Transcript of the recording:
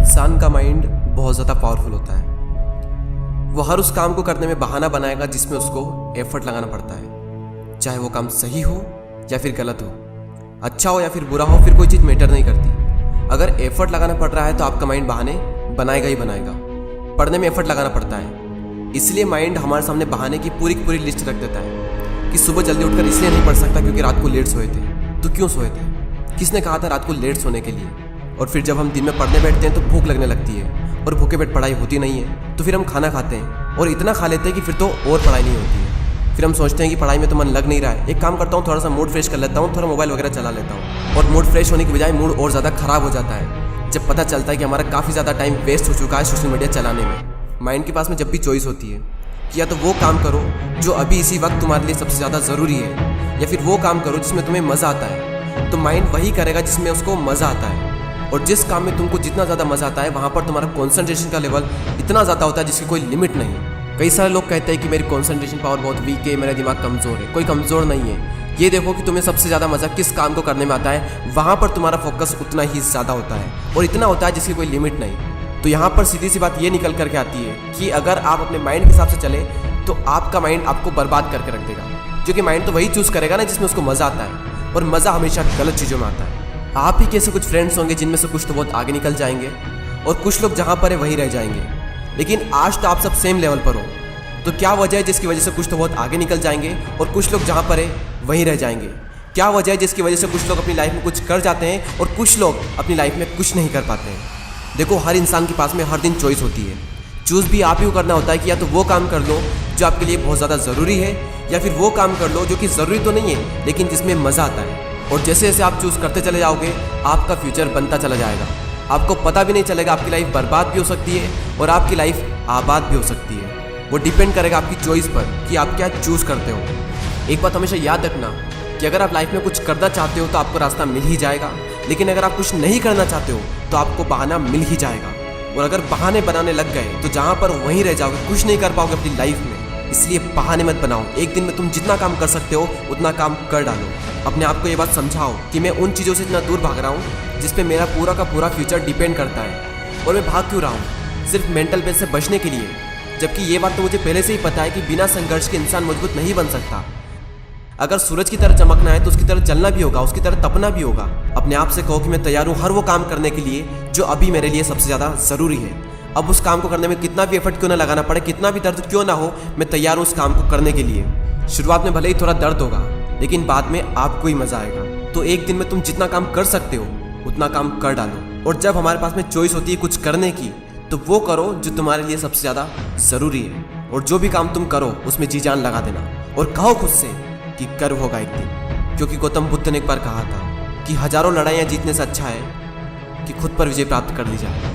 इंसान का माइंड बहुत ज़्यादा पावरफुल होता है। वो हर उस काम को करने में बहाना बनाएगा जिसमें उसको एफर्ट लगाना पड़ता है, चाहे वो काम सही हो या फिर गलत हो, अच्छा हो या फिर बुरा हो, फिर कोई चीज़ मैटर नहीं करती। अगर एफर्ट लगाना पड़ रहा है तो आपका माइंड बहाने बनाएगा ही बनाएगा। पढ़ने में एफर्ट लगाना पड़ता है, इसलिए माइंड हमारे सामने बहाने की पूरी लिस्ट रख देता है कि सुबह जल्दी उठकर इसलिए नहीं पढ़ सकता क्योंकि रात को लेट सोए थे। तो क्यों सोए थे? किसने कहा था रात को लेट सोने के लिए? और फिर जब हम दिन में पढ़ने बैठते हैं तो भूख लगने लगती है और भूखे पेट पढ़ाई होती नहीं है, तो फिर हम खाना खाते हैं और इतना खा लेते हैं कि फिर तो और पढ़ाई नहीं होती है। फिर हम सोचते हैं कि पढ़ाई में तो मन लग नहीं रहा है, एक काम करता हूँ, थोड़ा सा मूड फ्रेश कर लेता हूँ, थोड़ा मोबाइल वगैरह चला लेता हूँ। और मूड फ्रेश होने की बजाय मूड और ज़्यादा ख़राब हो जाता है जब पता चलता है कि हमारा काफ़ी ज़्यादा टाइम वेस्ट हो चुका है सोशल मीडिया चलाने में। माइंड के पास में जब भी चॉइस होती है कि या तो वो काम करो जो अभी इसी वक्त तुम्हारे लिए सबसे ज़्यादा ज़रूरी है, या फिर वो काम करो जिसमें तुम्हें मज़ा आता है, तो माइंड वही करेगा जिसमें उसको मज़ा आता है। और जिस काम में तुमको जितना ज़्यादा मज़ा आता है वहाँ पर तुम्हारा कॉन्सेंट्रेशन का लेवल इतना ज़्यादा होता है जिसकी कोई लिमिट नहीं। कई सारे लोग कहते हैं कि मेरी कॉन्सेंट्रेशन पावर बहुत वीक है, मेरा दिमाग कमज़ोर है। कोई कमज़ोर नहीं है। ये देखो कि तुम्हें सबसे ज़्यादा मज़ा किस काम को करने में आता है, वहाँ पर तुम्हारा फोकस उतना ही ज़्यादा होता है और इतना होता है जिसकी कोई लिमिट नहीं। तो यहाँ पर सीधी सी बात ये निकल करके आती है कि अगर आप अपने माइंड के हिसाब से चले तो आपका माइंड आपको बर्बाद करके रख देगा, क्योंकि माइंड तो वही चूज़ करेगा ना जिसमें उसको मज़ा आता है, और मज़ा हमेशा गलत चीज़ों में आता है। आप ही कैसे कुछ फ्रेंड्स होंगे जिनमें से कुछ तो बहुत आगे निकल जाएंगे और कुछ लोग जहाँ पर है वहीं रह जाएंगे। लेकिन आज तो आप सब सेम लेवल पर हो, तो क्या वजह है जिसकी वजह से कुछ तो बहुत आगे निकल जाएंगे और कुछ लोग जहाँ पर है वहीं रह जाएंगे? क्या वजह है जिसकी वजह से कुछ लोग अपनी लाइफ में कुछ कर जाते हैं और कुछ लोग अपनी लाइफ में कुछ नहीं कर पाते हैं? देखो, हर इंसान के पास में हर दिन चॉइस होती है। चूज़ भी आप ही को करना होता है कि या तो वो काम कर लो जो आपके लिए बहुत ज़्यादा ज़रूरी है, या फिर वो काम कर लो जो कि ज़रूरी तो नहीं है लेकिन जिसमें मज़ा आता है। और जैसे जैसे आप चूज़ करते चले जाओगे आपका फ्यूचर बनता चला जाएगा। आपको पता भी नहीं चलेगा, आपकी लाइफ बर्बाद भी हो सकती है और आपकी लाइफ आबाद भी हो सकती है। वो डिपेंड करेगा आपकी चॉइस पर कि आप क्या चूज़ करते हो। एक बात हमेशा याद रखना कि अगर आप लाइफ में कुछ करना चाहते हो तो आपको रास्ता मिल ही जाएगा, लेकिन अगर आप कुछ नहीं करना चाहते हो तो आपको बहाना मिल ही जाएगा। और अगर बहाने बनाने लग गए तो जहाँ पर वहीं रह जाओगे, कुछ नहीं कर पाओगे अपनी लाइफ में। इसलिए बहाने मत बनाओ। एक दिन में तुम जितना काम कर सकते हो उतना काम कर डालो। अपने आप को ये बात समझाओ कि मैं उन चीज़ों से इतना दूर भाग रहा हूँ जिस पे मेरा पूरा का पूरा फ्यूचर डिपेंड करता है, और मैं भाग क्यों रहा हूँ? सिर्फ मेंटल पेन से बचने के लिए। जबकि ये बात तो मुझे पहले से ही पता है कि बिना संघर्ष के इंसान मजबूत नहीं बन सकता। अगर सूरज की तरह चमकना है तो उसकी तरह जलना भी होगा, उसकी तरह तपना भी होगा। अपने आप से कहो कि मैं तैयार हूँ हर वो काम करने के लिए जो अभी मेरे लिए सबसे ज़्यादा ज़रूरी है। अब उस काम को करने में कितना भी एफर्ट क्यों ना लगाना पड़े, कितना भी दर्द क्यों ना हो, मैं तैयार हूँ उस काम को करने के लिए। शुरुआत में भले ही थोड़ा दर्द होगा लेकिन बाद में आपको ही मज़ा आएगा। तो एक दिन में तुम जितना काम कर सकते हो उतना काम कर डालो। और जब हमारे पास में चॉइस होती है कुछ करने की, तो वो करो जो तुम्हारे लिए सबसे ज़्यादा ज़रूरी है। और जो भी काम तुम करो उसमें जी जान लगा देना और कहो खुद से कि गर्व होगा एक दिन। क्योंकि गौतम बुद्ध ने एक बार कहा था कि हजारों लड़ाइयाँ जीतने से अच्छा है कि खुद पर विजय प्राप्त कर ली जाए।